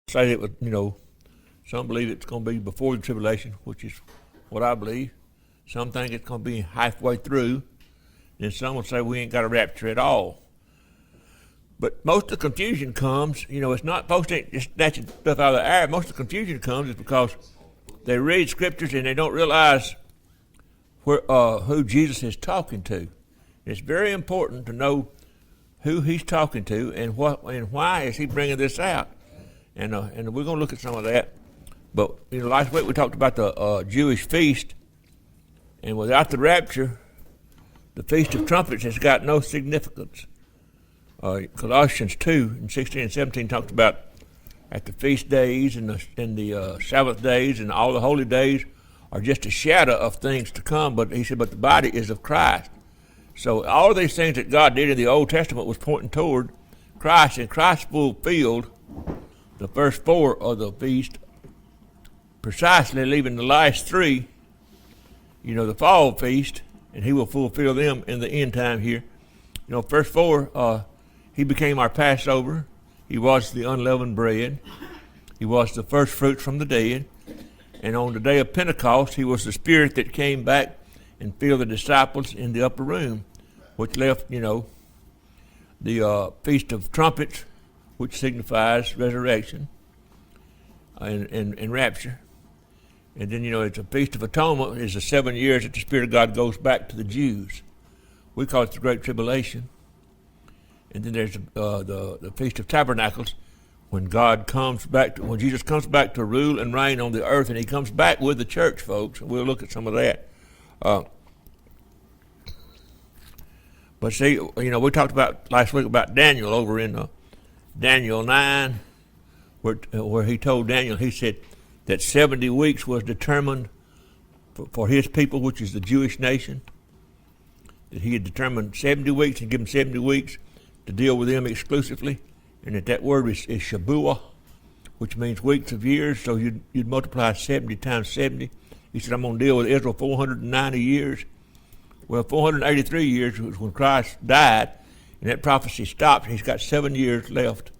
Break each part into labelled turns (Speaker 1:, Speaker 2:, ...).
Speaker 1: say it with, some believe it's going to be before the tribulation, which is what I believe. Some think it's going to be halfway through. Then some will say we ain't got a rapture at all. But most of the confusion comes, it's not folks ain't just snatching stuff out of the air. Most of the confusion comes is because they read scriptures and they don't realize who Jesus is talking to. It's very important to know who he's talking to and why is he bringing this out. And we're going to look at some of that. But last week we talked about the Jewish feast, and without the rapture, the Feast of Trumpets has got no significance. Colossians 2 and 16 and 17 talks about at the feast days and the Sabbath days and all the holy days are just a shadow of things to come. But he said, but the body is of Christ. So all of these things that God did in the Old Testament was pointing toward Christ, and Christ fulfilled the first four of the feast, precisely leaving the last three, the fall feast, and he will fulfill them in the end time here. First four, he became our Passover. He was the unleavened bread. He was the first fruits from the dead. And on the day of Pentecost, he was the Spirit that came back and filled the disciples in the upper room, which left, the Feast of Trumpets, which signifies resurrection and rapture. And then, it's a Feast of Atonement. It's the 7 years that the Spirit of God goes back to the Jews. We call it the Great Tribulation. And then there's the Feast of Tabernacles, when when Jesus comes back to rule and reign on the earth, and he comes back with the church, folks. We'll look at some of that. But see, we talked about last week about Daniel over in Daniel 9, where he told Daniel, he said that 70 weeks was determined for his people, which is the Jewish nation. That he had determined 70 weeks and given 70 weeks to deal with them exclusively. And that word is Shabuah, which means weeks of years. So you'd multiply 70 times 70. He said, I'm going to deal with Israel 490 years. Well, 483 years was when Christ died, and that prophecy stopped. He's got 7 years left,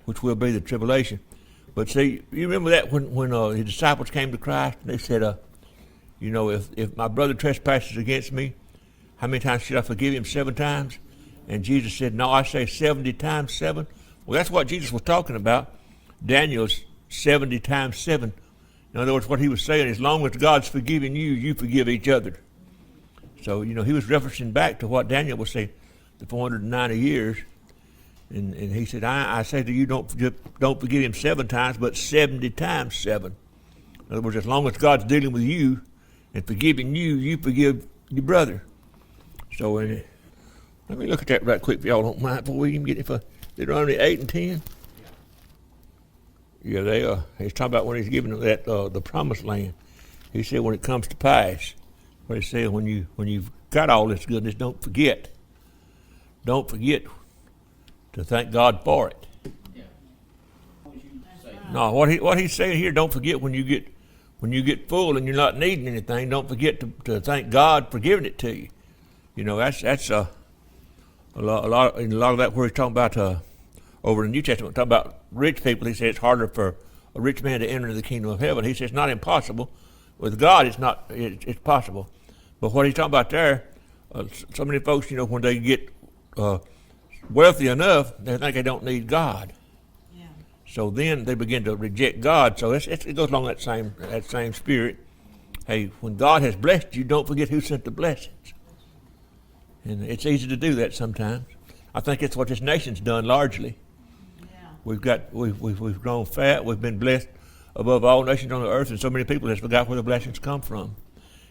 Speaker 1: which will be the tribulation. But see, you remember that when his disciples came to Christ, and they said, if my brother trespasses against me, how many times should I forgive him? 7 times? And Jesus said, no, I say 70 times 7. Well, that's what Jesus was talking about. Daniel's 70 times 7. In other words, what he was saying, as long as God's forgiving you, you forgive each other. So, he was referencing back to what Daniel was saying, the 490 years. And he said, I say to you, don't forgive him 7 times, but 70 times 7. In other words, as long as God's dealing with you and forgiving you, you forgive your brother. So, let me look at that right quick if y'all don't mind before we even get it for Deuteronomy 8 and 10. Yeah, he's talking about when he's giving them that the promised land. He said when it comes to pass, what he said, when you've got all this goodness, don't forget to thank God for it. Yeah. No, what he's saying here, don't forget when you get full and you're not needing anything, don't forget to thank God for giving it to you. That's a lot of that where he's talking about over in the New Testament, talking about rich people. He says it's harder for a rich man to enter into the kingdom of heaven. He says it's not impossible. With God, it's possible. But what he's talking about there, so many folks, when they get wealthy enough, they think they don't need God. Yeah. So then they begin to reject God. So it goes along that same spirit. Hey, when God has blessed you, don't forget who sent the blessings. And it's easy to do that sometimes. I think it's what this nation's done largely. Yeah. We've grown fat. We've been blessed above all nations on the earth, and so many people has forgot where the blessings come from.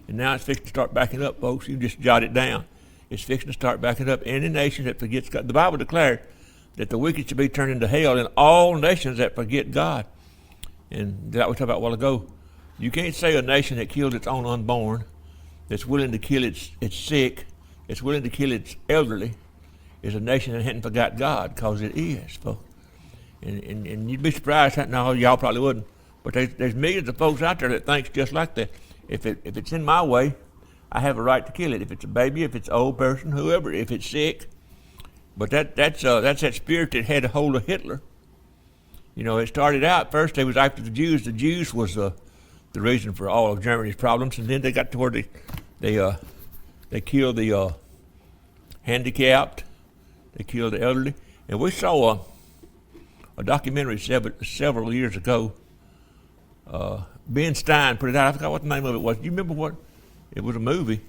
Speaker 1: And now it's fixing to start backing up, folks. You can just jot it down. It's fixing to start backing up. Any nation that forgets God, the Bible declared that the wicked should be turned into hell in all nations that forget God. And that we talked about a while ago. You can't say a nation that kills its own unborn, that's willing to kill its sick, that's willing to kill its elderly, is a nation that hadn't forgot God, because it is, folks. And you'd be surprised. No, y'all probably wouldn't. But there's millions of folks out there that thinks just like that. If it's in my way, I have a right to kill it. If it's a baby, if it's an old person, whoever, if it's sick. But that's that spirit that had a hold of Hitler. You know, it started out first they was after the Jews. The Jews was the reason for all of Germany's problems, and then they got to where they killed the handicapped, they killed the elderly, and we saw a documentary several years ago. Ben Stein put it out. I forgot what the name of it was. Do you remember what? It was a movie,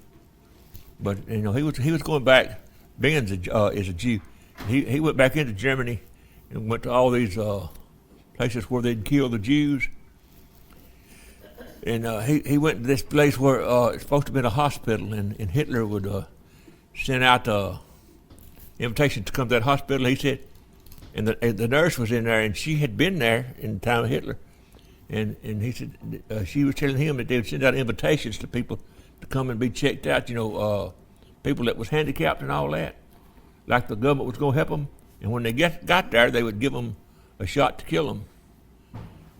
Speaker 1: but you know he was going back. Ben is a Jew. He went back into Germany and went to all these places where they'd killed the Jews. And he went to this place where it's supposed to have been a hospital, and Hitler would send out invitations to come to that hospital. He said, and the nurse was in there, and she had been there in the time of Hitler. And he said she was telling him that they would send out invitations to people to come and be checked out, you know, people that was handicapped and all that, like the government was going to help them. And when they got there, they would give them a shot to kill them.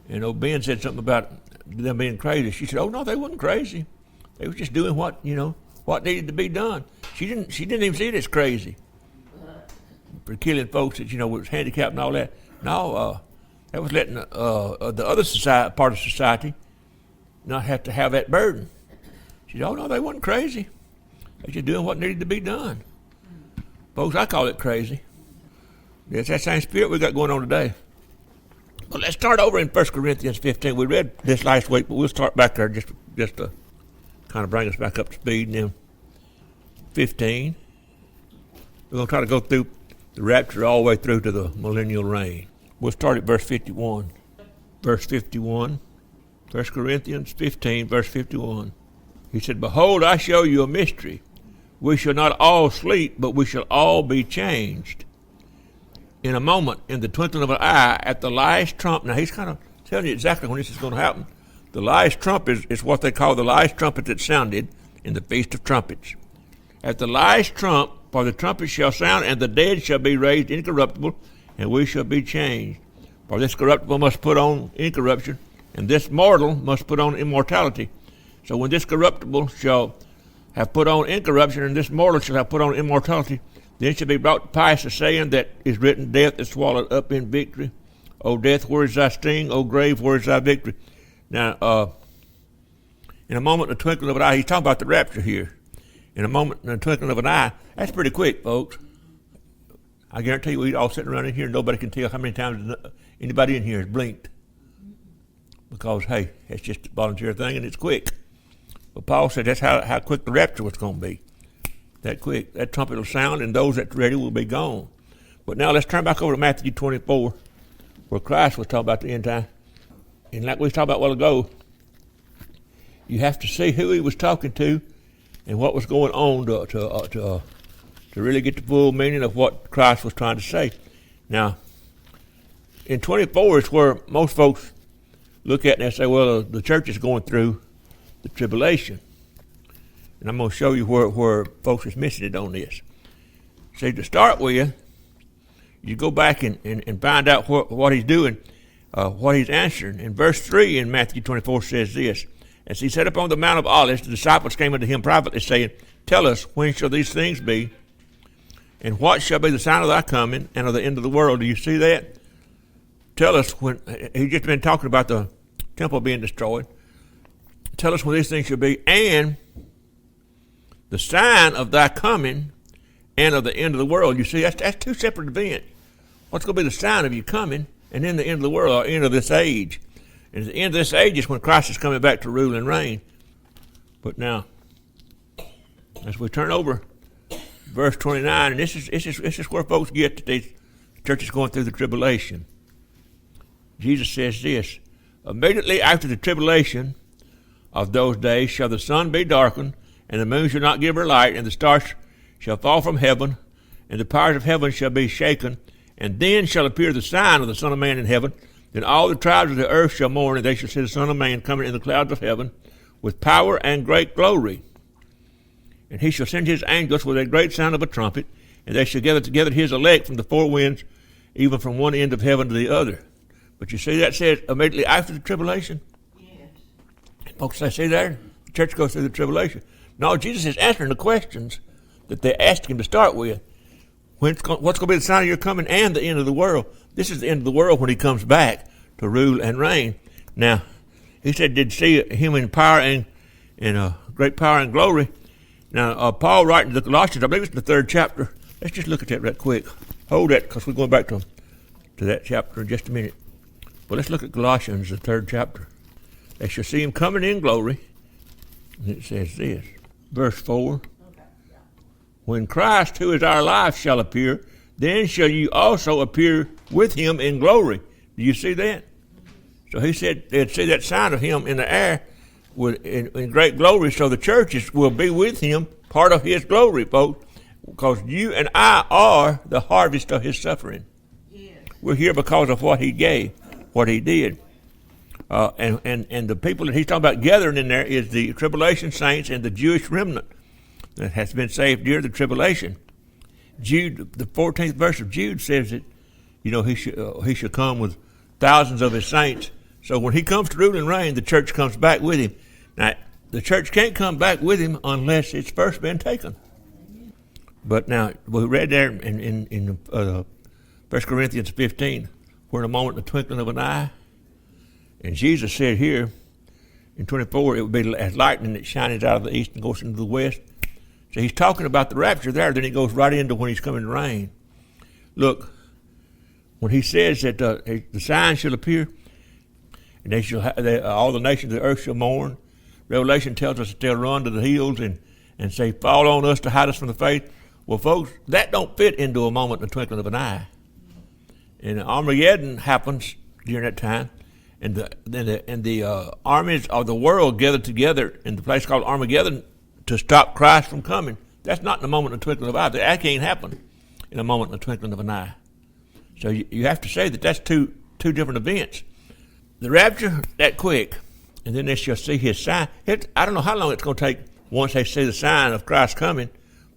Speaker 1: And old Ben said something about them being crazy. She said, "Oh no, they wasn't crazy. They was just doing what needed to be done." She didn't even see it as crazy for killing folks that was handicapped and all that. No, that was letting the other part of society not have to have that burden. She said, "Oh no, they wasn't crazy. They just doing what needed to be done." Folks, I call it crazy. It's that same spirit we got going on today. Well, let's start over in 1 Corinthians 15. We read this last week, but we'll start back there just to kind of bring us back up to speed. And then 15, we're going to try to go through the rapture all the way through to the millennial reign. We'll start at verse 51. Verse 51, 1 Corinthians 15, verse 51. He said, "Behold, I show you a mystery. We shall not all sleep, but we shall all be changed. In a moment, in the twinkling of an eye, at the last trump." Now, he's kind of telling you exactly when this is going to happen. The last trump is what they call the last trumpet that sounded in the Feast of Trumpets. "At the last trump, for the trumpet shall sound, and the dead shall be raised incorruptible, and we shall be changed. For this corruptible must put on incorruption, and this mortal must put on immortality. So when this corruptible shall have put on incorruption, and this mortal shall have put on immortality, then shall be brought to pass the saying that is written, Death is swallowed up in victory. O death, where is thy sting? O grave, where is thy victory?" Now, in a moment, in the twinkling of an eye, he's talking about the rapture here. In a moment, in the twinkling of an eye, that's pretty quick, folks. I guarantee you, we all sitting around in here, nobody can tell how many times anybody in here has blinked. Because, hey, it's just a volunteer thing, and it's quick. But Paul said that's how quick the rapture was going to be. That quick. That trumpet will sound, and those that's ready will be gone. But now let's turn back over to Matthew 24, where Christ was talking about the end time. And like we talked about a while ago, you have to see who he was talking to and what was going on to really get the full meaning of what Christ was trying to say. Now, in 24 is where most folks look at it and they say, well, the church is going through the tribulation. And I'm going to show you where folks is missing it on this. See, to start with, you go back and find out what he's doing, what he's answering. In verse 3 in Matthew 24 says this, "As he sat upon the Mount of Olives, the disciples came unto him privately, saying, Tell us, when shall these things be? And what shall be the sign of thy coming and of the end of the world?" Do you see that? Tell us when. He's just been talking about the temple being destroyed. Tell us when these things shall be, and the sign of thy coming and of the end of the world. You see, that's two separate events. What's going to be the sign of you coming, and then the end of the world, or end of this age? And the end of this age is when Christ is coming back to rule and reign. But now, as we turn over verse 29, and this is where folks get that the church is going through the tribulation. Jesus says this, "Immediately after the tribulation of those days shall the sun be darkened, and the moon shall not give her light, and the stars shall fall from heaven, and the powers of heaven shall be shaken. And then shall appear the sign of the Son of Man in heaven. Then all the tribes of the earth shall mourn, and they shall see the Son of Man coming in the clouds of heaven with power and great glory. And he shall send his angels with a great sound of a trumpet, and they shall gather together his elect from the four winds, even from one end of heaven to the other." But you see that says immediately after the tribulation? Yes. Folks, I see there, the church goes through the tribulation. No, Jesus is answering the questions that they asked him to start with. What's going to be the sign of your coming and the end of the world? This is the end of the world when he comes back to rule and reign. Now, he said, did see him in power and great power and glory. Now, Paul writing to the Colossians, I believe it's in the 3rd chapter. Let's just look at that right quick. Hold that, because we're going back to that chapter in just a minute. But let's look at Colossians, the 3rd chapter. They shall see him coming in glory. And it says this, verse 4. When Christ, who is our life, shall appear, then shall you also appear with him in glory. Do you see that? So he said they'd see that sign of him in the air in great glory. So the churches will be with him, part of his glory, folks, because you and I are the harvest of his suffering. Yes. We're here because of what he gave, what he did. And the people that he's talking about gathering in there is the tribulation saints and the Jewish remnant that has been saved during the tribulation. Jude, the 14th verse of Jude says that, he should come with thousands of his saints. So when he comes to rule and reign, the church comes back with him. Now, the church can't come back with him unless it's first been taken. But now, we read there in 1 Corinthians 15, where in a moment, the twinkling of an eye. And Jesus said here, in 24, it would be as lightning that shines out of the east and goes into the west. So he's talking about the rapture there, then he goes right into when he's coming to reign. Look, when he says that the sign shall appear, and all the nations of the earth shall mourn, Revelation tells us that they'll run to the hills and say, fall on us to hide us from the faith. Well, folks, that don't fit into a moment in the twinkling of an eye. And Armageddon happens during that time, and the armies of the world gather together in the place called Armageddon to stop Christ from coming. That's not in a moment in the twinkling of an eye. That can't happen in a moment in the twinkling of an eye. So you have to say that that's two different events. The rapture, that quick, and then they shall see his sign. I don't know how long it's going to take once they see the sign of Christ coming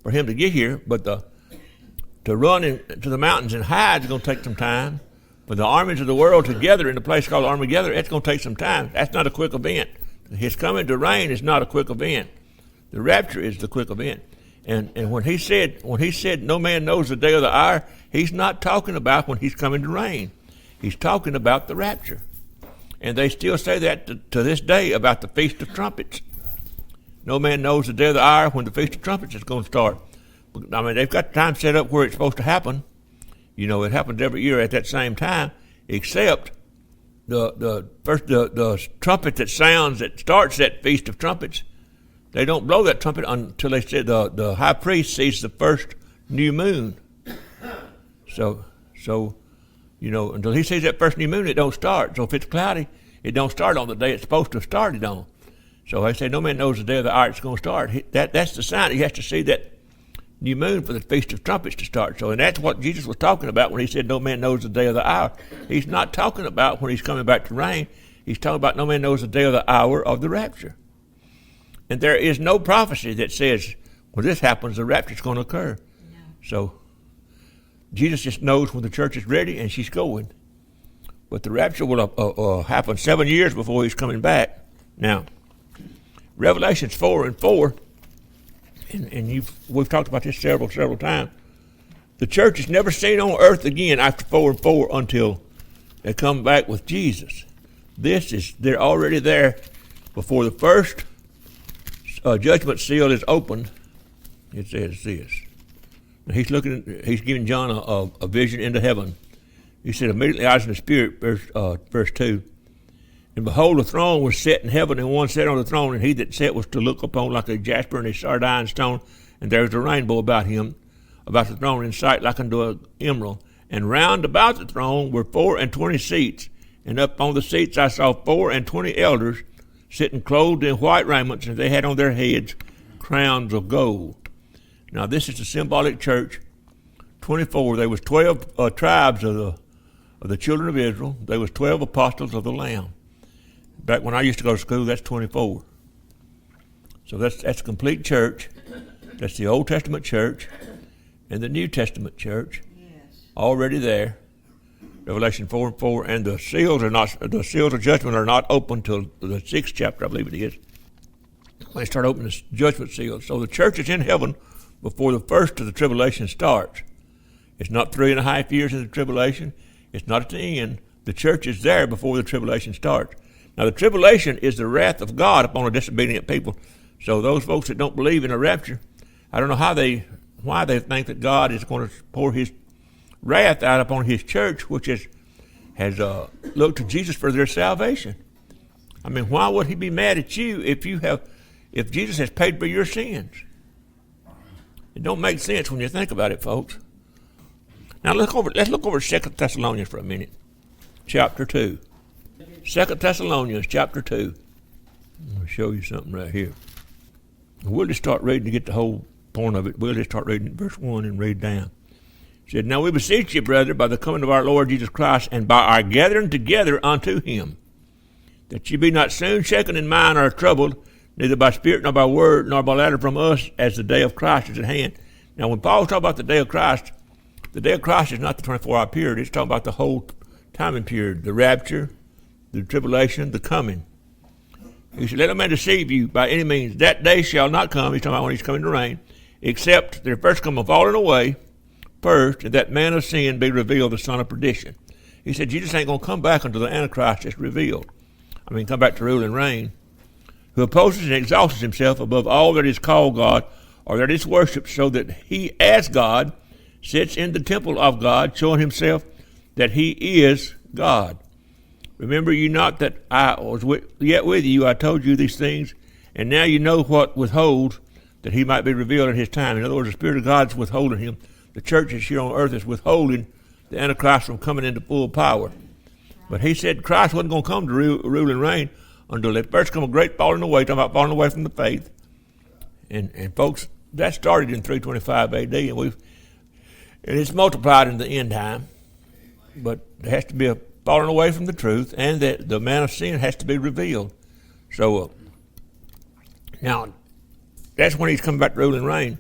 Speaker 1: for him to get here, but to run to the mountains and hide is going to take some time. For the armies of the world together in a place called Armageddon, it's going to take some time. That's not a quick event. His coming to reign is not a quick event. The rapture is the quick event. And when he said no man knows the day or the hour, he's not talking about when he's coming to reign. He's talking about the rapture. And they still say that to this day about the Feast of Trumpets. No man knows the day or the hour when the Feast of Trumpets is going to start. I mean, they've got time set up where it's supposed to happen. It happens every year at that same time, except the trumpet that sounds that starts that Feast of Trumpets. They don't blow that trumpet until they say the high priest sees the first new moon. So until he sees that first new moon, it don't start. So if it's cloudy, it don't start on the day it's supposed to have started on. So they say no man knows the day of the hour it's going to start. That's the sign. He has to see that new moon for the Feast of Trumpets to start. So, and that's what Jesus was talking about when he said no man knows the day of the hour. He's not talking about when he's coming back to reign. He's talking about no man knows the day or the hour of the rapture. And there is no prophecy that says when this happens, the rapture is going to occur. No. So Jesus just knows when the church is ready and she's going. But the rapture will happen 7 years before he's coming back. Now, Revelations 4:4, and we've talked about this several times. The church is never seen on earth again after 4:4 until they come back with Jesus. They're already there before the first judgment seal is opened. It says this. Now he's giving John a vision into heaven. He said, immediately I was in the spirit, verse 2. And behold, the throne was set in heaven, and one sat on the throne, and he that sat was to look upon like a jasper and a sardine stone, and there was a rainbow about him, about the throne in sight like unto an emerald. And round about the throne were 24 seats, and up on the seats I saw 24 elders sitting clothed in white raiments, and they had on their heads crowns of gold. Now this is the symbolic church. 24. There was 12 tribes of the children of Israel. There was 12 apostles of the Lamb. Back when I used to go to school, that's 24. So that's a complete church. That's the Old Testament church and the New Testament church. Yes. Already there. Revelation 4:4, and the seals of judgment are not open till the 6th chapter, I believe it is. They start opening the judgment seals. So the church is in heaven before the first of the tribulation starts. It's not 3.5 years in the tribulation. It's not at the end. The church is there before the tribulation starts. Now, the tribulation is the wrath of God upon a disobedient people. So those folks that don't believe in a rapture, I don't know why they think that God is going to pour his wrath out upon his church, which has looked to Jesus for their salvation. I mean, why would he be mad at you if Jesus has paid for your sins? It don't make sense when you think about it, folks. Now let's look over 2 Thessalonians for a minute. Chapter 2. 2 Thessalonians chapter 2. I'm going to show you something right here. We'll just start reading to get the whole point of it. We'll just start reading verse 1 and read down. It said, Now we beseech you, brother, by the coming of our Lord Jesus Christ, and by our gathering together unto him, that ye be not soon shaken in mind or troubled, neither by spirit nor by word nor by letter from us, as the day of Christ is at hand. Now when Paul's talking about the day of Christ is not the 24-hour period. It's talking about the whole timing period, the rapture, the tribulation, the coming. He said, Let no man deceive you by any means. That day shall not come, he's talking about when he's coming to reign, except there first come a falling away first, and that man of sin be revealed, the son of perdition. He said, Jesus ain't going to come back until the Antichrist is revealed. Come back to rule and reign. Who opposes and exalts himself above all that is called God, or that is worshipped, so that he, as God, sits in the temple of God, showing himself that he is God. Remember you not that I was yet with you, I told you these things, and now you know what withholds, that he might be revealed in his time. In other words, the Spirit of God is withholding him. The church is here on earth is withholding the Antichrist from coming into full power. But he said Christ wasn't going to come to rule and reign until there first come a great falling away, talking about falling away from the faith. And folks, that started in 325 AD, and it's multiplied in the end time. But there has to be a falling away from the truth, and that the man of sin has to be revealed. So now, that's when he's coming back to rule and reign.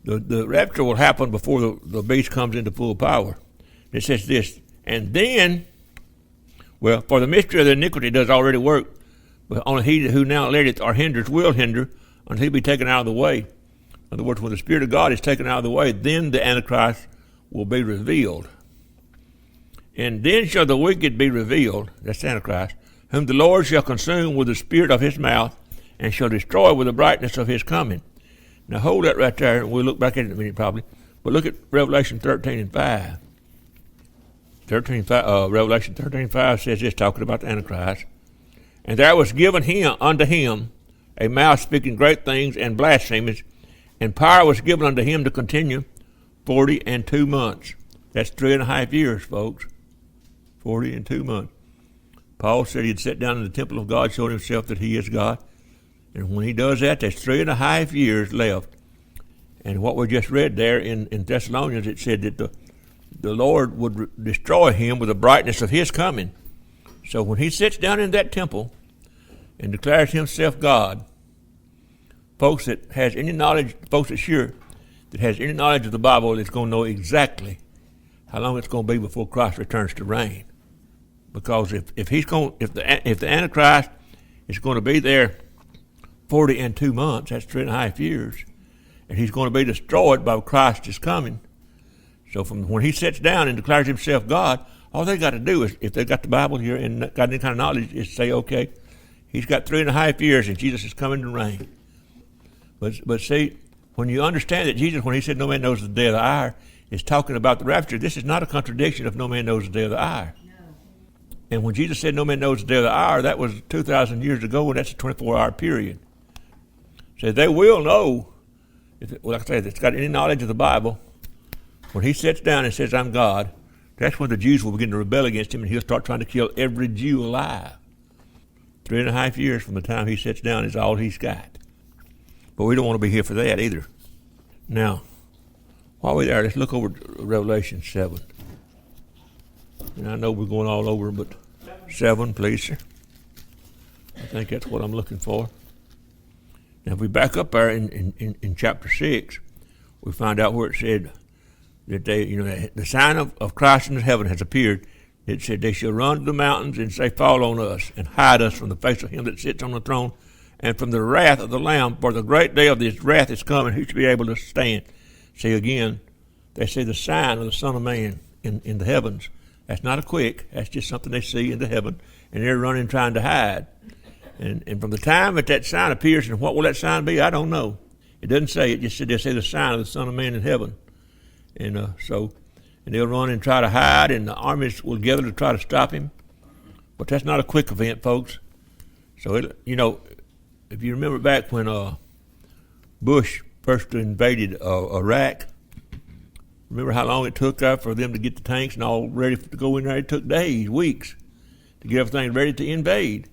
Speaker 1: The rapture will happen before the beast comes into full power. It says this, and then, well, for the mystery of the iniquity does already work, but only he who now letteth or hinders will hinder until he be taken out of the way. In other words, when the Spirit of God is taken out of the way, then the Antichrist will be revealed. And then shall the wicked be revealed, that's the Antichrist, whom the Lord shall consume with the spirit of his mouth, and shall destroy with the brightness of his coming. Now hold that right there, and we'll look back at it in a minute probably. But look at Revelation 13 and 5. Revelation 13:5 says this, talking about the Antichrist. And there was given unto him a mouth speaking great things and blasphemies, and power was given unto him to continue 42 months. That's 3.5 years, folks. 42 months. Paul said he'd sit down in the temple of God, showing himself that he is God. And when he does that, there's 3.5 years left. And what we just read there in Thessalonians, it said that the Lord would destroy him with the brightness of his coming. So when he sits down in that temple and declares himself God, folks that has any knowledge, folks that has any knowledge of the Bible is going to know exactly how long it's going to be before Christ returns to reign. Because if the Antichrist is going to be there 42 months, that's 3.5 years, and he's going to be destroyed by Christ is coming. So from when he sits down and declares himself God, all they got to do is, if they've got the Bible here and got any kind of knowledge, is say, okay, he's got 3.5 years and Jesus is coming to reign. But see, when you understand that Jesus, when he said no man knows the day of the hour, is talking about the rapture, this is not a contradiction of no man knows the day of the hour. No. And when Jesus said no man knows the day of the hour, that was 2,000 years ago, and that's a 24-hour period. So they will know, like I said, if it's got any knowledge of the Bible, when he sits down and says, I'm God, that's when the Jews will begin to rebel against him, and he'll start trying to kill every Jew alive. 3.5 years from the time he sits down is all he's got. But we don't want to be here for that either. Now, while we're there, let's look over Revelation 7. And I know we're going all over, but 7, please, sir. I think that's what I'm looking for. Now, if we back up there in chapter 6, we find out where it said that the sign of Christ in heaven has appeared. It said, they shall run to the mountains and say, fall on us, and hide us from the face of him that sits on the throne, and from the wrath of the Lamb, for the great day of his wrath is come, and who shall be able to stand? See again, they say the sign of the Son of Man in the heavens That's not a quick. That's just something they see into heaven, and they're running trying to hide. And from the time that sign appears, and what will that sign be, I don't know. It doesn't say. It just said they say the sign of the Son of Man in heaven. And and they'll run and try to hide, and the armies will gather to try to stop him. But that's not a quick event, folks. So, if you remember back when Bush first invaded Iraq, remember how long it took for them to get the tanks and all ready to go in there? It took days, weeks, to get everything ready to invade.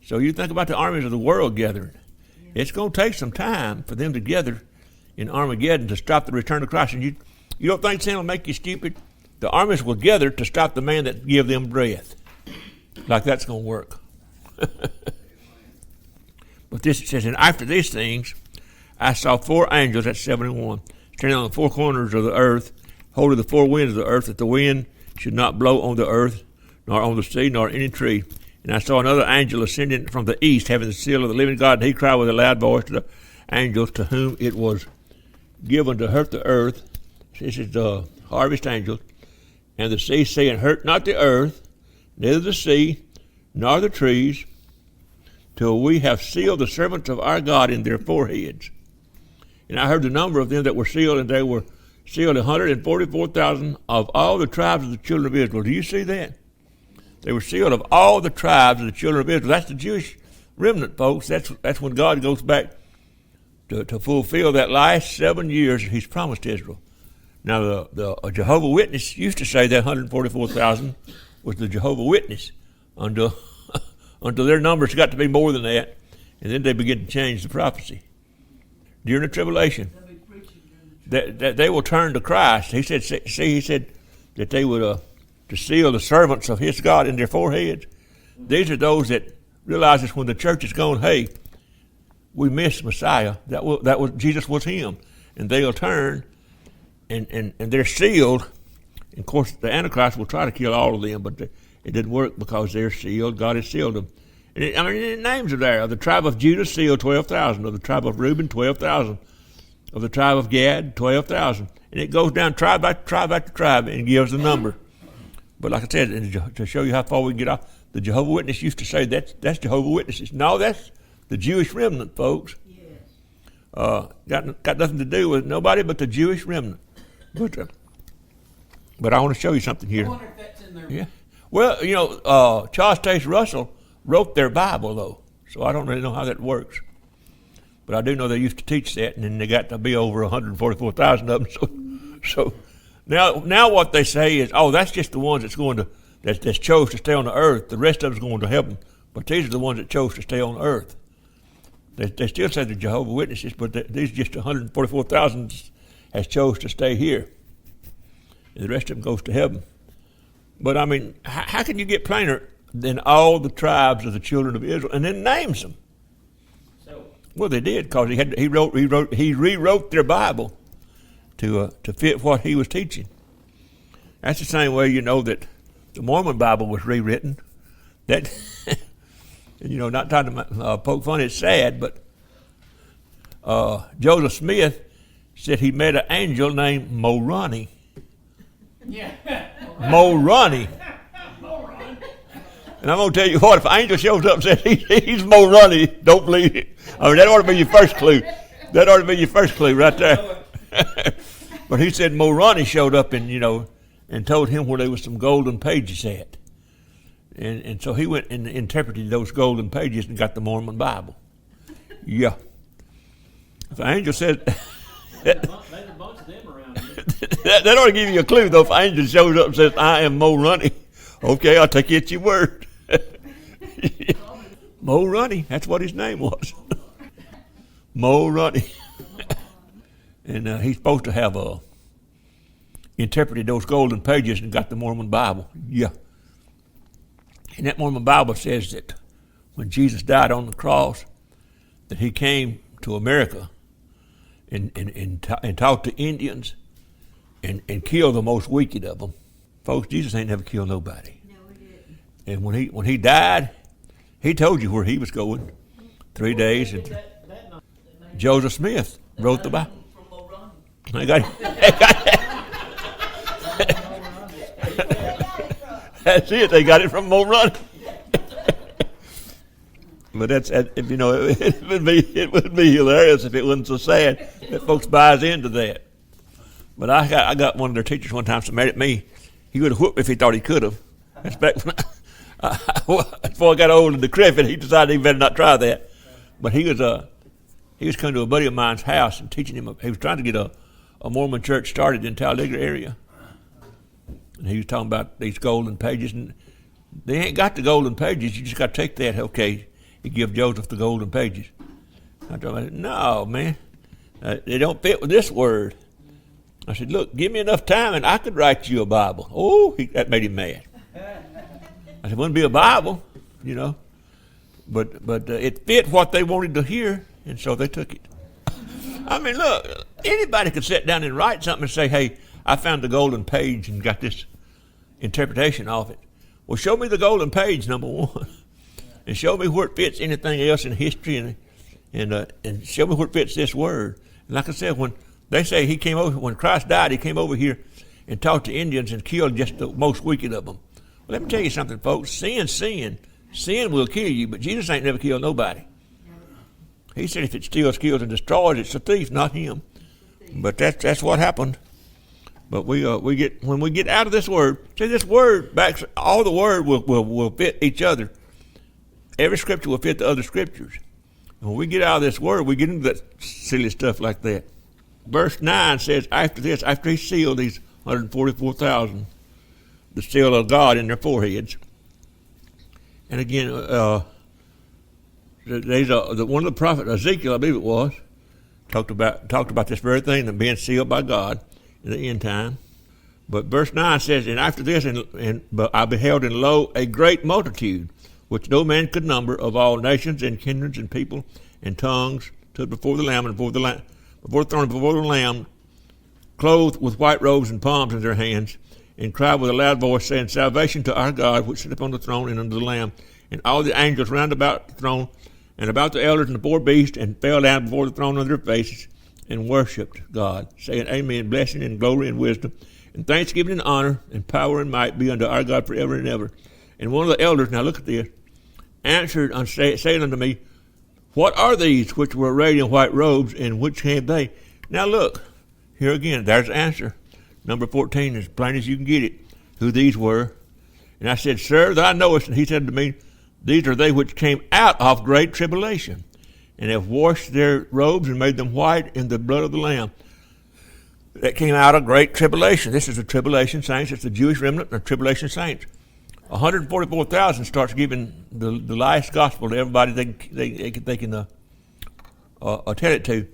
Speaker 1: So you think about the armies of the world gathering. It's going to take some time for them to gather in Armageddon to stop the return of Christ. And you don't think sin will make you stupid? The armies will gather to stop the man that give them breath. Like that's going to work. But this says, and after these things, I saw 4 angels, that's 71, standing on the 4 corners of the earth, holding the 4 winds of the earth, that the wind should not blow on the earth, nor on the sea, nor any tree. And I saw another angel ascending from the east, having the seal of the living God, and he cried with a loud voice to the angels to whom it was given to hurt the earth. This is the harvest angels. And the sea, saying, hurt not the earth, neither the sea, nor the trees, till we have sealed the servants of our God in their foreheads. And I heard the number of them that were sealed, and they were sealed 144,000 of all the tribes of the children of Israel. Do you see that? They were sealed of all the tribes of the children of Israel. That's the Jewish remnant, folks. That's when God goes back to fulfill that last 7 years He's promised Israel. Now, the Jehovah's Witness used to say that 144,000 was the Jehovah's Witness until their numbers got to be more than that, and then they begin to change the prophecy. During the tribulation, that they will turn to Christ. He said that they would to seal the servants of His God in their foreheads. These are those that realizes when the church is going, hey, we missed Messiah. That was Jesus was Him, and they'll turn, and they're sealed. And of course, the Antichrist will try to kill all of them, but it didn't work because they're sealed. God has sealed them. And the names are there. Of the tribe of Judah, sealed 12,000. Of the tribe of Reuben, 12,000. Of the tribe of Gad, 12,000. And it goes down tribe by tribe after tribe and gives the number. But like I said, to show you how far we can get off, the Jehovah's Witness used to say that's Jehovah's Witnesses. No, that's the Jewish remnant, folks. Yes. Got nothing to do with nobody but the Jewish remnant. But I want to show you something here.
Speaker 2: I wonder if that's in there.
Speaker 1: Yeah. Well, Charles Taze Russell wrote their Bible, though, so I don't really know how that works. But I do know they used to teach that, and then they got to be over 144,000 of them. So now what they say is, that's just the ones that's chose to stay on the earth. The rest of us going to heaven, but these are the ones that chose to stay on the earth. They still say they're Jehovah's Witnesses, but these just 144,000 has chose to stay here, and the rest of them goes to heaven. But I mean, how can you get plainer than all the tribes of the children of Israel, and then names them? Well, they did, because he rewrote their Bible to fit what he was teaching. That's the same way that the Mormon Bible was rewritten. That not trying to poke fun. It's sad, but Joseph Smith said he met an angel named Moroni.
Speaker 2: Yeah.
Speaker 1: Moroni. And I'm going to tell you what, if an angel shows up and says he's Moroni, don't believe it. I mean, that ought to be your first clue. That ought to be your first clue right there. But he said Moroni showed up and told him where there was some golden pages at. And so he went and interpreted those golden pages and got the Mormon Bible. Yeah. If an angel said...
Speaker 2: There's a bunch of them around here.
Speaker 1: that ought to give you a clue, though. If an angel shows up and says, I am Moroni, okay, I'll take you at your word. Moroni, that's what his name was. Moroni. And he's supposed to have interpreted those golden pages and got the Mormon Bible. Yeah. And that Mormon Bible says that when Jesus died on the cross, that he came to America and talked to Indians and killed the most wicked of them. Folks, Jesus ain't never killed nobody.
Speaker 3: No, he didn't.
Speaker 1: And when he died, he told you where he was going. 3 days. And Joseph Smith wrote the Bible. That's it. They got it from more running. But you know, it would be hilarious if it wasn't so sad that folks buys into that. But I got one of their teachers one time so mad at me. He would have whooped me if he thought he could have. That's back before I got old and decrepit, he decided he better not try that. But he was coming to a buddy of mine's house and teaching him. He was trying to get a Mormon church started in Talladega area. And he was talking about these golden pages. And they ain't got the golden pages. You just got to take that. Okay, you give Joseph the golden pages. I told him, no, man. They don't fit with this word. I said, look, give me enough time and I could write you a Bible. Oh, that made him mad. I said, it wouldn't be a Bible, you know. But it fit what they wanted to hear, and so they took it. I mean, look, anybody could sit down and write something and say, hey, I found the golden page and got this interpretation of it. Well, show me the golden page, number one, and show me where it fits anything else in history, and show me where it fits this word. And like I said, when they say when Christ died, he came over here and talked to Indians and killed just the most wicked of them. Well, let me tell you something, folks. Sin will kill you, but Jesus ain't never killed nobody. He said if it steals, kills, and destroys, it's a thief, not him. But that's what happened. But when we get out of this word, see, this word backs all the word will fit each other. Every scripture will fit the other scriptures. And when we get out of this word, we get into that silly stuff like that. Verse 9 says, after he sealed these 144,000, the seal of God in their foreheads. And again, one of the prophets, Ezekiel, I believe it was, talked about this very thing, being sealed by God in the end time. But verse 9 says, and after this, but I beheld, and lo, a great multitude, which no man could number, of all nations and kindreds and people and tongues, stood before the Lamb and before the throne and before the Lamb, clothed with white robes and palms in their hands, and cried with a loud voice, saying, salvation to our God, which sitteth upon the throne and unto the Lamb. And all the angels round about the throne, and about the elders and the four beasts, and fell down before the throne on their faces, and worshipped God, saying, amen, blessing and glory and wisdom, and thanksgiving and honor, and power and might be unto our God forever and ever. And one of the elders, now look at this, answered, saying unto me, what are these which were arrayed in white robes, and whence came they? Now look, here again, there's the answer. Number 14, as plain as you can get it, who these were. And I said, sir, thou knowest. And he said to me, these are they which came out of great tribulation, and have washed their robes and made them white in the blood of the Lamb. That came out of great tribulation. This is the tribulation saints. It's the Jewish remnant and the tribulation saints. 144,000 starts giving the last gospel to everybody they can tell it to.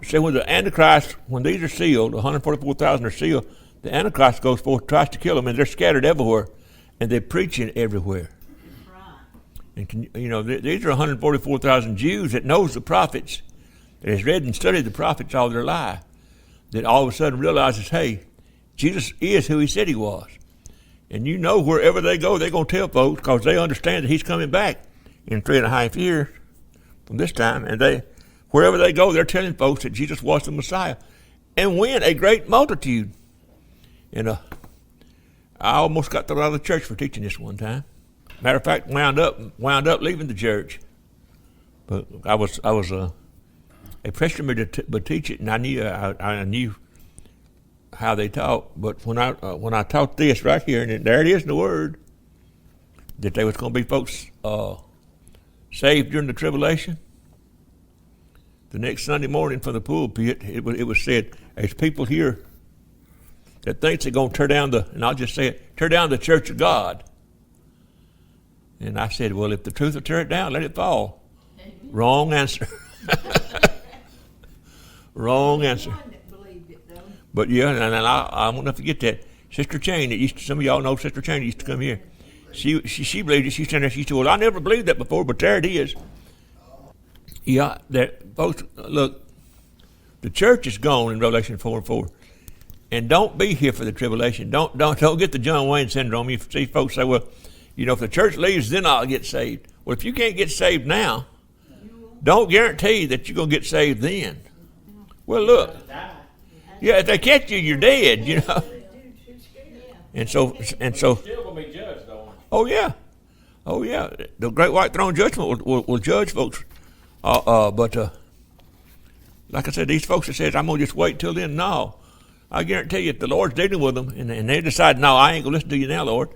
Speaker 1: So when the Antichrist, when these are sealed, 144,000 are sealed, the Antichrist goes forth, tries to kill them, and they're scattered everywhere, and they're preaching everywhere. And these are 144,000 Jews that knows the prophets, that has read and studied the prophets all their life, that all of a sudden realizes, hey, Jesus is who he said he was. And wherever they go, they're going to tell folks, because they understand that he's coming back in 3.5 years from this time, and wherever they go, they're telling folks that Jesus was the Messiah, and win a great multitude. And I almost got thrown out of the church for teaching this one time. Matter of fact, wound up leaving the church. But I was a pressure me to teach it, and I knew how they taught. But when I taught this right here, and there it is in the Word, that there was going to be folks saved during the tribulation. The next Sunday morning from the pulpit, it was said, there's people here that thinks they're going to tear down tear down the church of God. And I said, well, if the truth will tear it down, let it fall. Wrong answer. Wrong answer. But yeah, and I won't never forget that. Sister Chain, some of y'all know Sister Chain used to come here. She believed it. She said, well, I never believed that before, but there it is. Yeah, folks, look, the church is gone in Revelation 4:4. And don't be here for the tribulation. Don't get the John Wayne syndrome. You see folks say, well, if the church leaves, then I'll get saved. Well, if you can't get saved now, don't guarantee that you're going to get saved then. Well, look. Yeah, if they catch you, you're dead, And so.
Speaker 2: Still going to be judged, though.
Speaker 1: Oh yeah, oh yeah. The great white throne judgment will judge folks. But like I said, these folks that says I'm gonna just wait till then. No, I guarantee you, if the Lord's dealing with them and they decide, no, I ain't gonna listen to you now, Lord.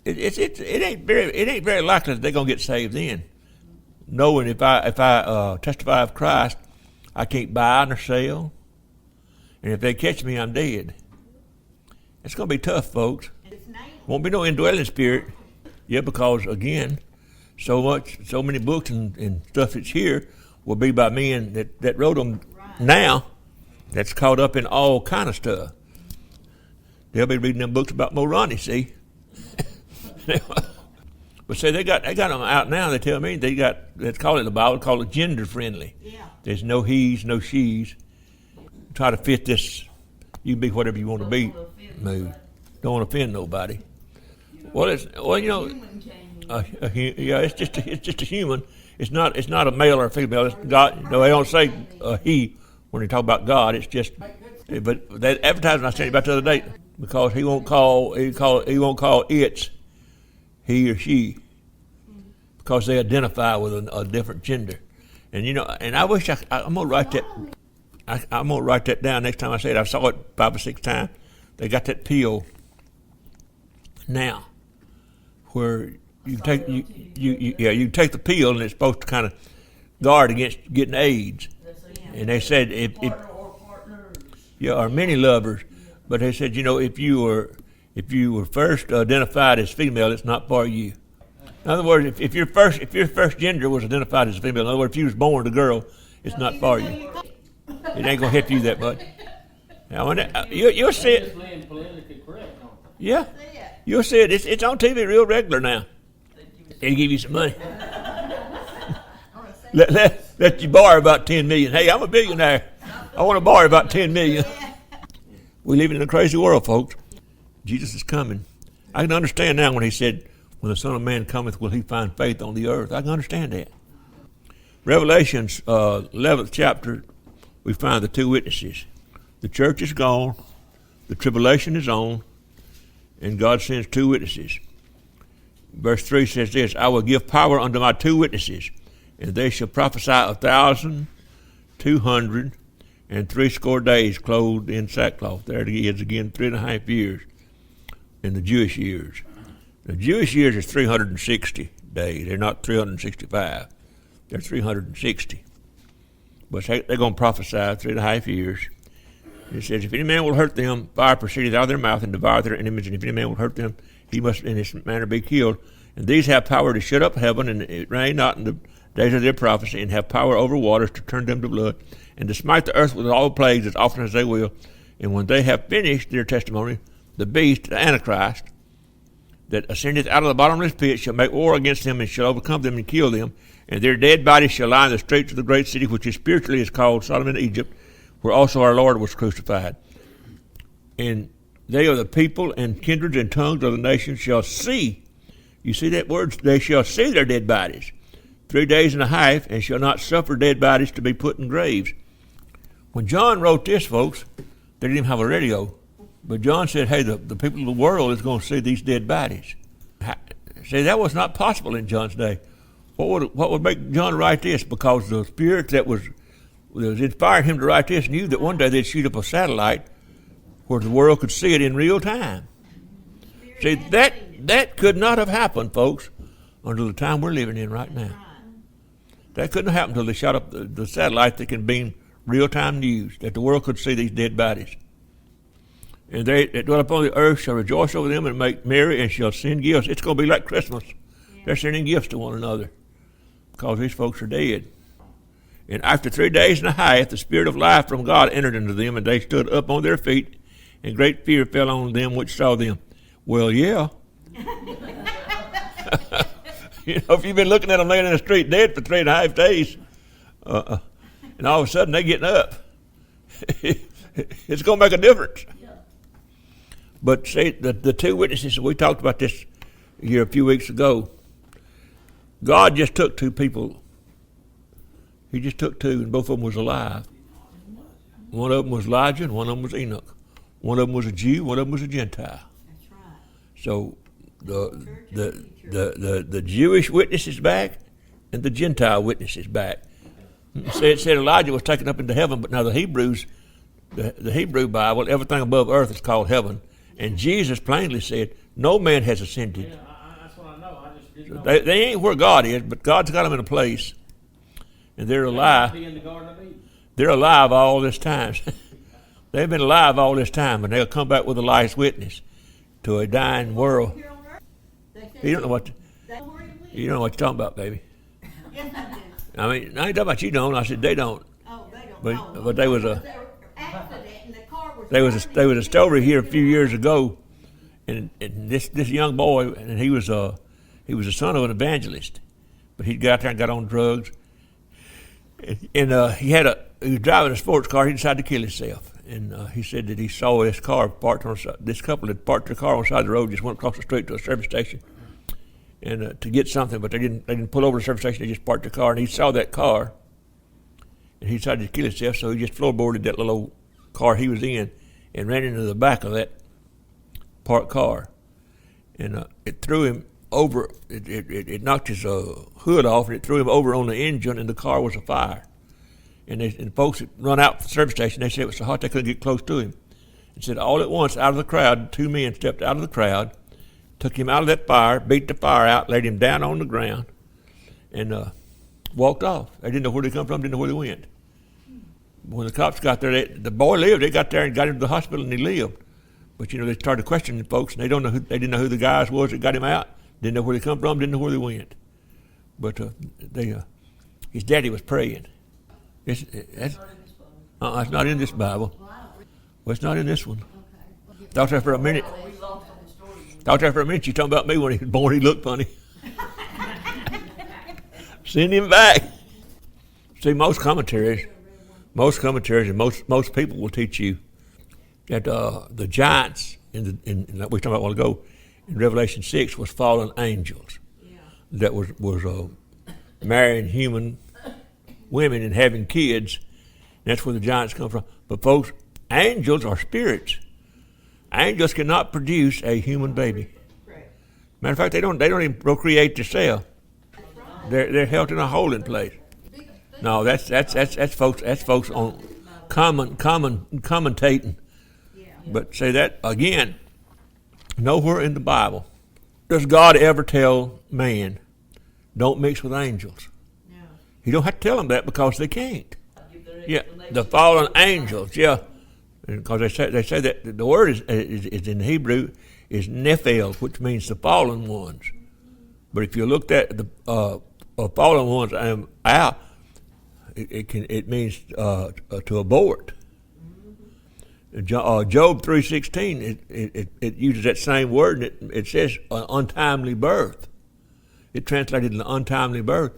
Speaker 1: It ain't very likely that they're gonna get saved then. Knowing if I testify of Christ, I can't buy nor sell, and if they catch me, I'm dead. It's gonna be tough, folks. Won't be no indwelling spirit. Yeah, because again, so many books and stuff that's here will be by men that wrote them now. That's caught up in all kind of stuff. They'll be reading them books about Moroni, see. But say they got them out now. They tell me let's call it the Bible, call it gender friendly.
Speaker 3: Yeah.
Speaker 1: There's no he's, no she's. Try to fit this. You can be whatever you want to be. Move. Don't want to offend nobody. Yeah, it's just a human. It's not a male or a female. It's God. No, they don't say he when they talk about God. It's just. But that advertisement I sent you about the other day, because he won't call it he or she, because they identify with a different gender. And and I wish I'm gonna write that. I'm gonna write that down next time I say it. I saw it 5 or 6 times. They got that pill now, where you take the pill and it's supposed to kind of guard against getting AIDS. And they said or many lovers, but they said if you were first identified as female, it's not for you. In other words, if your first gender was identified as a female, in other words, if you was born a girl, it's not for you. It ain't gonna help you that much. Now, you'll see it. Yeah, you'll see it. It's on TV real regular now. They give you some money. let you borrow about 10 million. Hey, I'm a billionaire. I want to borrow about 10 million. We live in a crazy world, folks. Jesus is coming. I can understand now when he said, when the Son of Man cometh, will he find faith on the earth? I can understand that. Revelation's 11th chapter, we find the 2 witnesses. The church is gone, the tribulation is on, and God sends 2 witnesses. Verse 3 says this, I will give power unto my 2 witnesses, and they shall prophesy 1,260 days clothed in sackcloth. There it is again, 3.5 years in the Jewish years. The Jewish years is 360 days. They're not 365. They're 360. But they're going to prophesy 3.5 years. It says, if any man will hurt them, fire proceedeth out of their mouth and devour their enemies, and if any man will hurt them, he must in this manner be killed. And these have power to shut up heaven, and it rain not in the days of their prophecy, and have power over waters to turn them to blood, and to smite the earth with all plagues as often as they will. And when they have finished their testimony, the beast, the Antichrist, that ascendeth out of the bottomless pit, shall make war against them, and shall overcome them and kill them. And their dead bodies shall lie in the streets of the great city, which is spiritually is called Sodom and Egypt, where also our Lord was crucified. And they are the people and kindreds and tongues of the nations shall see. You see that word? They shall see their dead bodies 3 days and a half, and shall not suffer dead bodies to be put in graves. When John wrote this, folks, they didn't even have a radio. But John said, hey, the people of the world is going to see these dead bodies. See, that was not possible in John's day. What would make John write this? Because the spirit that was inspiring him to write this knew that one day they'd shoot up a satellite where the world could see it in real time. See, that could not have happened, folks, until the time we're living in right now. That couldn't have happened until they shot up the satellite that can beam real-time news, that the world could see these dead bodies. And they that dwell upon the earth shall rejoice over them and make merry, and shall send gifts. It's going to be like Christmas. Yeah. They're sending gifts to one another because these folks are dead. And after 3 days and a half, the spirit of life from God entered into them, and they stood up on their feet, and great fear fell on them which saw them. Well, yeah. If you've been looking at them laying in the street dead for 3.5 days, and all of a sudden they're getting up, it's going to make a difference. But see, the 2 witnesses, we talked about this here a few weeks ago. God just took 2 people. He just took 2, and both of them was alive. One of them was Elijah, and one of them was Enoch. One of them was a Jew, one of them was a Gentile.
Speaker 3: That's right.
Speaker 1: So the Jewish witness is back, and the Gentile witness is back. It said Elijah was taken up into heaven, but now the Hebrews, the Hebrew Bible, everything above earth is called heaven, and Jesus plainly said, "No man has ascended."
Speaker 2: Yeah, that's what I know. I just didn't know.
Speaker 1: They ain't where God is, but God's got them in a place, and they're alive.
Speaker 2: Be in the Garden of Eden.
Speaker 1: They're alive all this time. They've been alive all this time, and they'll come back with a last witness to a dying world. You don't know what you don't know what you're talking about, baby.
Speaker 3: Yes, I do.
Speaker 1: I mean, I ain't talking about you don't. I said they don't.
Speaker 3: Oh, they don't.
Speaker 1: But they was a
Speaker 3: There was an accident and the car was.
Speaker 1: there was a story here a few years ago, and this young boy, and he was the son of an evangelist, but he got out there and got on drugs, and he was driving a sports car. He decided to kill himself, and he said that he saw this car parked on this couple had parked their car on the side of the road, just went across the street to a service station, and to get something, but they didn't pull over to the service station. They just parked the car, and he saw that car, and he decided to kill himself. So he just floorboarded that little old car he was in, and ran into the back of that parked car, and it threw him over. It knocked his hood off, and it threw him over on the engine, and the car was afire. And folks that run out to the service station, they said it was so hot they couldn't get close to him. And said all at once, out of the crowd, two men stepped out of the crowd, took him out of that fire, beat the fire out, laid him down on the ground, and walked off. They didn't know where they come from, didn't know where they went. When the cops got there, the boy lived. They got there and got him to the hospital, and he lived. But they started questioning folks, and they didn't know who the guys was that got him out. Didn't know where they come from, didn't know where they went. But his daddy was praying. It's not in this Bible. Well, it's not in this one. Thought there for a minute. Thought there for a minute you talking about me when he was born. He looked funny. Send him back. See, most commentaries, and most people will teach you that the giants in we were talking about a while ago in Revelation 6 was fallen angels that was marrying human women and having kids. That's where the giants come from. But folks, angels are spirits. Angels cannot produce a human baby. Matter of fact, they don't even procreate themselves. They're held in a holding place. No, that's folks on commentating. But say that again. Nowhere in the Bible does God ever tell man, don't mix with angels. He don't have to tell them that because they can't. Yeah, the fallen angels. Yeah, because they say that the word is in Hebrew is Nephil, which means the fallen ones. But if you looked at the fallen ones out, it means to abort. Job 3:16 it uses that same word, and it says untimely birth. It translated an untimely birth.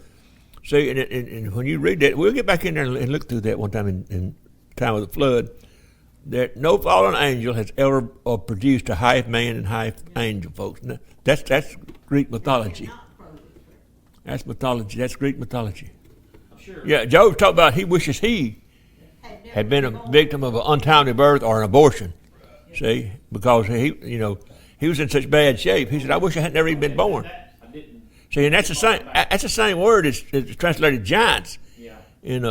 Speaker 1: See, and when you read that, we'll get back in there and look through that one time in time of the flood. That no fallen angel has ever produced a half man and half angel, folks. That's Greek mythology. That's mythology. That's Greek mythology.
Speaker 2: Sure.
Speaker 1: Yeah, Job talked about he wishes he had been a victim of an untimely birth or an abortion. See, because he was in such bad shape. He said, "I wish I had never even been born." See, and that's the same. That's the same word as translated giants in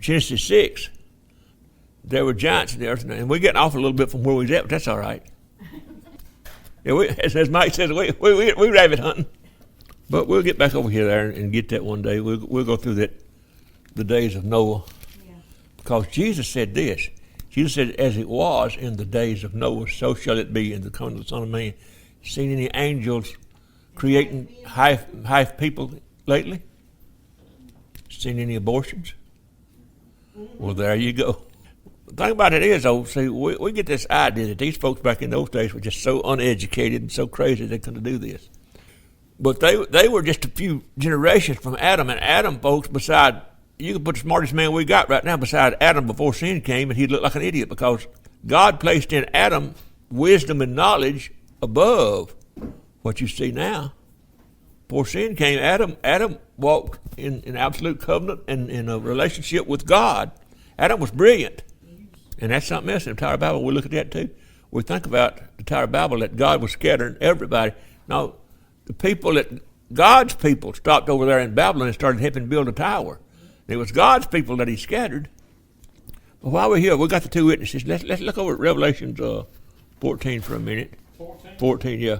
Speaker 1: Genesis 6. There were giants in the earth, and we're getting off a little bit from where we was at, but that's all right. Yeah, as Mike says, we rabbit hunting, but we'll get back over here there and get that one day. We'll go through the days of Noah, because Jesus said this. Jesus said, "As it was in the days of Noah, so shall it be in the coming of the Son of Man." Seen any angels creating half people lately? Seen any abortions? Well, there you go. The thing about it is, though, see, we get this idea that these folks back in those days were just so uneducated and so crazy they couldn't do this. But they were just a few generations from Adam, and Adam, folks, you can put the smartest man we got right now beside Adam before sin came, and he'd look like an idiot, because God placed in Adam wisdom and knowledge above what you see now. Before sin came, Adam walked in absolute covenant and in a relationship with God. Adam was brilliant. And that's something else in the entire Bible. We look at that too. we think about the Tower of Babel, that God was scattering everybody. No, the people that God's people stopped over there in Babylon and started helping build a tower. It was God's people that he scattered. But while we're here, we got the two witnesses. Let's look over at Revelations 14 for a minute. 14, yeah.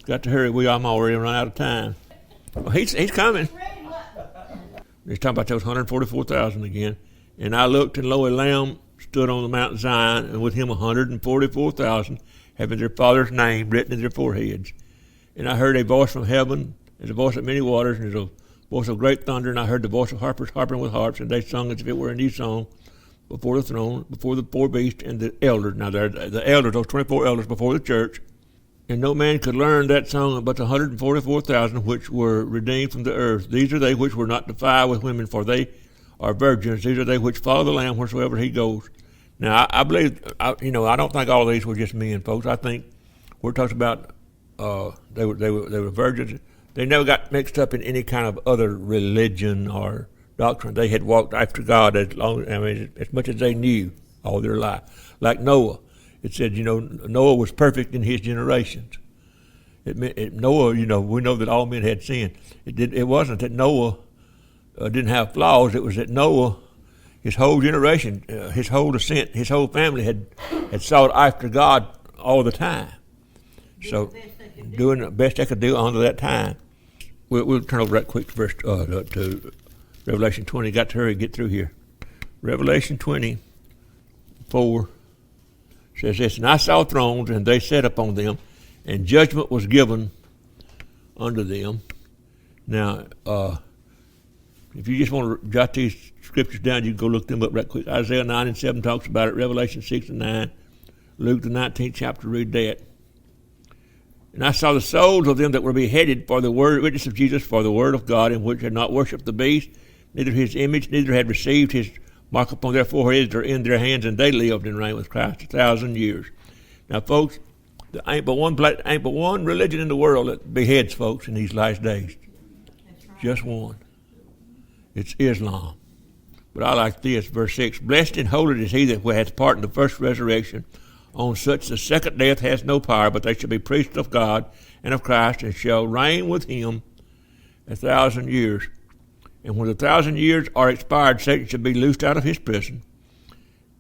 Speaker 1: Got to hurry. I'm already run out of time. Well, he's coming. He's talking about those 144,000 again. And I looked, and lo, a lamb stood on the Mount Zion, and with him 144,000, having their father's name written in their foreheads. And I heard a voice from heaven, as a voice of many waters, and as a voice of great thunder, and I heard the voice of harpers harping with harps, and they sung as if it were a new song before the throne, before the four beasts and the elders. Now, they're the elders, those 24 elders before the church. And no man could learn that song but the 144,000 which were redeemed from the earth. These are they which were not defiled with women, for they are virgins. These are they which follow the Lamb wheresoever he goes. Now, I believe, I don't think all of these were just men, folks. I think we're talking about they were virgins. They never got mixed up in any kind of other religion or doctrine. They had walked after God as much as they knew all their life. Like Noah, it said, Noah was perfect in his generations. Noah, we know that all men had sinned. It wasn't that Noah didn't have flaws. It was that Noah, his whole generation, his whole descent, his whole family had sought after God all the time. So, doing the best they could do under that time. We'll turn over right quick to Revelation 20. Got to hurry and get through here. Revelation 24 says this, and I saw thrones, and they sat upon them, and judgment was given unto them. Now, if you just want to jot these scriptures down, you can go look them up right quick. Isaiah 9 and 7 talks about it. Revelation 6 and 9. Luke the 19th chapter, read that. And I saw the souls of them that were beheaded for the witness of Jesus, for the word of God, in which had not worshipped the beast, neither his image, neither had received his mark upon their foreheads or in their hands, and they lived and reigned with Christ 1,000 years. Now, folks, there ain't but one religion in the world that beheads folks in these last days. Right. Just one. It's Islam. But I like this, verse 6. Blessed and holy is he that hath part in the first resurrection. On such the second death has no power, but they shall be priests of God and of Christ, and shall reign with him 1,000 years. And when the 1,000 years are expired, Satan shall be loosed out of his prison,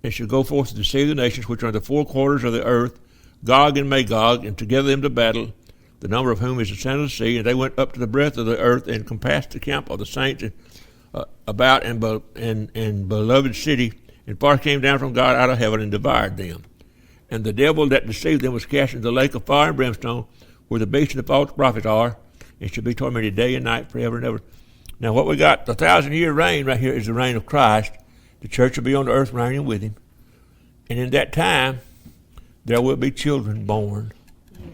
Speaker 1: and shall go forth to deceive the nations which are in the four quarters of the earth, Gog and Magog, and to gather them to battle, the number of whom is the sand of the sea. And they went up to the breadth of the earth, and compassed the camp of the saints about and beloved city, and fire came down from God out of heaven and devoured them. And the devil that deceived them was cast into the lake of fire and brimstone, where the beast and the false prophet are, and shall be tormented day and night forever and ever. Now, what we got, the 1,000-year reign right here is the reign of Christ. The church will be on the earth reigning with him. And in that time, there will be children born. Yes.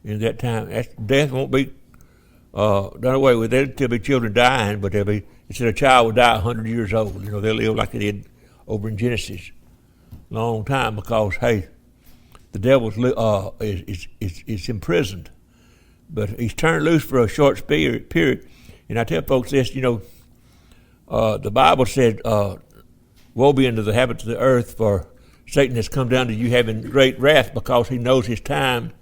Speaker 1: In that time, death won't be done away with. There'll still be children dying, but instead a child will die 100 years old. They'll live like they did over in Genesis. Long time, because, hey, the devil is imprisoned, but he's turned loose for a short period. And I tell folks this, the Bible said, woe be unto the inhabitants of the earth, for Satan has come down to you having great wrath, because he knows his time.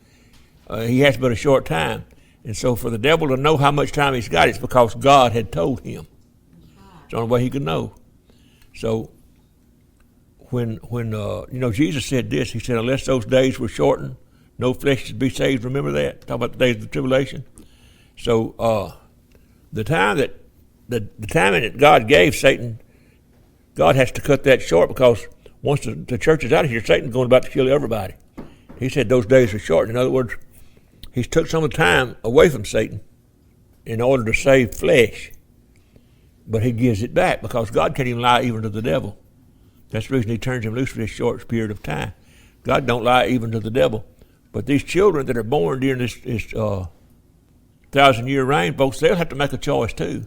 Speaker 1: He has but a short time. And so for the devil to know how much time he's got, it's because God had told him. It's the only way he could know. So when Jesus said this, he said, unless those days were shortened, no flesh should be saved. Remember that? Talk about the days of the tribulation. So the time that God gave Satan, God has to cut that short, because once the church is out of here, Satan's going about to kill everybody. He said those days are short. In other words, he's took some of the time away from Satan in order to save flesh. But he gives it back, because God can't even lie even to the devil. That's the reason he turns him loose for this short period of time. God don't lie even to the devil. But these children that are born during this 1,000-year reign, folks, they'll have to make a choice too.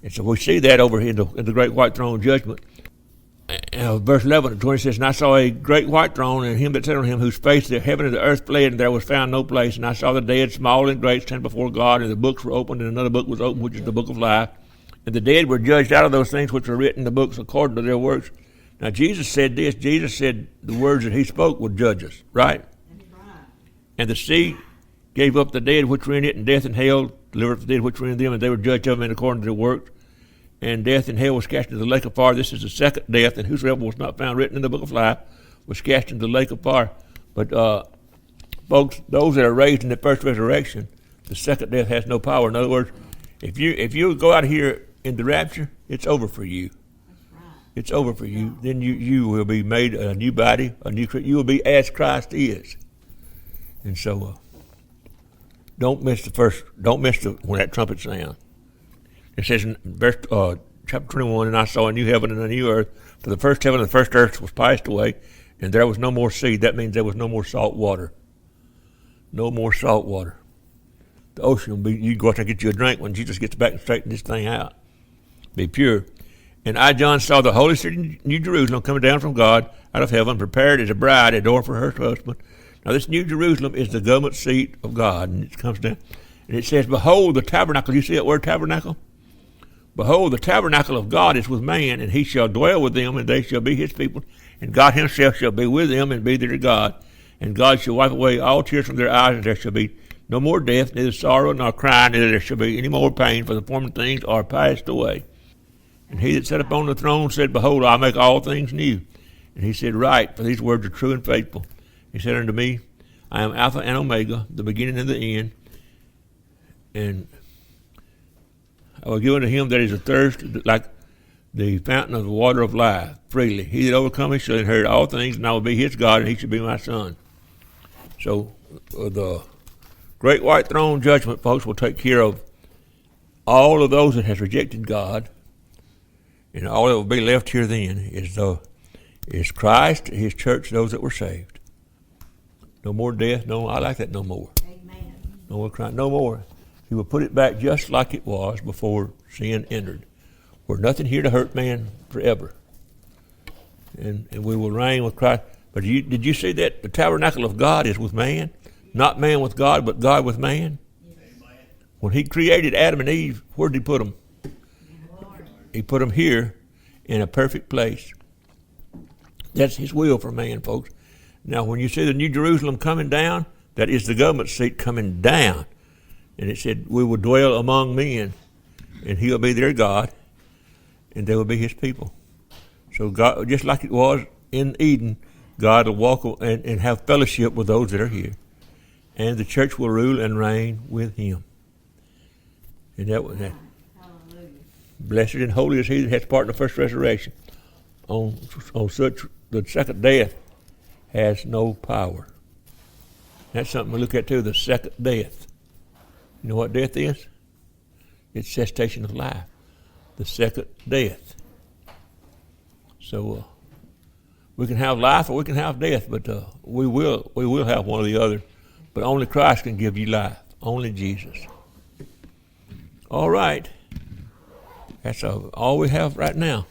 Speaker 1: And so we see that over in the great white throne judgment. Verse 11 and 20 says, and I saw a great white throne, and him that sat on him, whose face the heaven and the earth fled, and there was found no place. And I saw the dead, small and great, stand before God, and the books were opened, and another book was opened, which is the book of life. And the dead were judged out of those things which were written in the books according to their works. Now, Jesus said this. Jesus said the words that he spoke would judge us, right?
Speaker 3: That's right.
Speaker 1: And the sea gave up the dead which were in it, and death and hell delivered up the dead which were in them, and they were judged of them according to their works. And death and hell was cast into the lake of fire. This is the second death, and whosoever was not found written in the book of life was cast into the lake of fire. But, folks, those that are raised in the first resurrection, the second death has no power. In other words, if you go out here in the rapture, it's over for you.
Speaker 3: That's right.
Speaker 1: It's over for you. Then you will be made a new body, you will be as Christ is. And so, don't miss when that trumpet sounds. It says in verse, chapter 21, and I saw a new heaven and a new earth, for the first heaven and the first earth was passed away, and there was no more sea. That means there was no more salt water. No more salt water. The ocean will be, you go out there and get you a drink when Jesus gets back and straighten this thing out. Be pure. And I, John, saw the holy city, New Jerusalem, coming down from God out of heaven, prepared as a bride, adorned for her husband. Now, this New Jerusalem is the government seat of God, and it comes down. And it says, behold, the tabernacle. You see that word tabernacle? Behold, the tabernacle of God is with man, and he shall dwell with them, and they shall be his people. And God himself shall be with them, and be their God. And God shall wipe away all tears from their eyes, and there shall be no more death, neither sorrow nor crying, neither there shall be any more pain, for the former things are passed away. And he that sat upon the throne said, behold, I make all things new. And he said, write, for these words are true and faithful. He said unto me, I am Alpha and Omega, the beginning and the end. And I will give unto him that is athirst, like the fountain of the water of life, freely. He that overcometh shall inherit all things, and I will be his God, and he shall be my son. So the great white throne judgment, folks, will take care of all of those that has rejected God, and all that will be left here then is Christ, his church, those that were saved. No more death. No, I like that no more.
Speaker 3: Amen.
Speaker 1: No more crying. No more. He will put it back just like it was before sin entered. We're nothing here to hurt man forever. And we will reign with Christ. But did you see that the tabernacle of God is with man? Not man with God, but God with man? Yes. When he created Adam and Eve, where did he put them? He put them here in a perfect place. That's his will for man, folks. Now, when you see the New Jerusalem coming down, that is the government seat coming down. And it said, we will dwell among men, and he'll be their God, and they will be his people. So God, just like it was in Eden, God will walk and have fellowship with those that are here. And the church will rule and reign with him. And that.
Speaker 3: Hallelujah.
Speaker 1: Blessed and holy is he that has part in the first resurrection. On such, the second death has no power. That's something we look at too, the second death. You know what death is? It's cessation of life. The second death. So we can have life or we can have death, but we will have one or the other. But only Christ can give you life. Only Jesus. All right. That's all we have right now.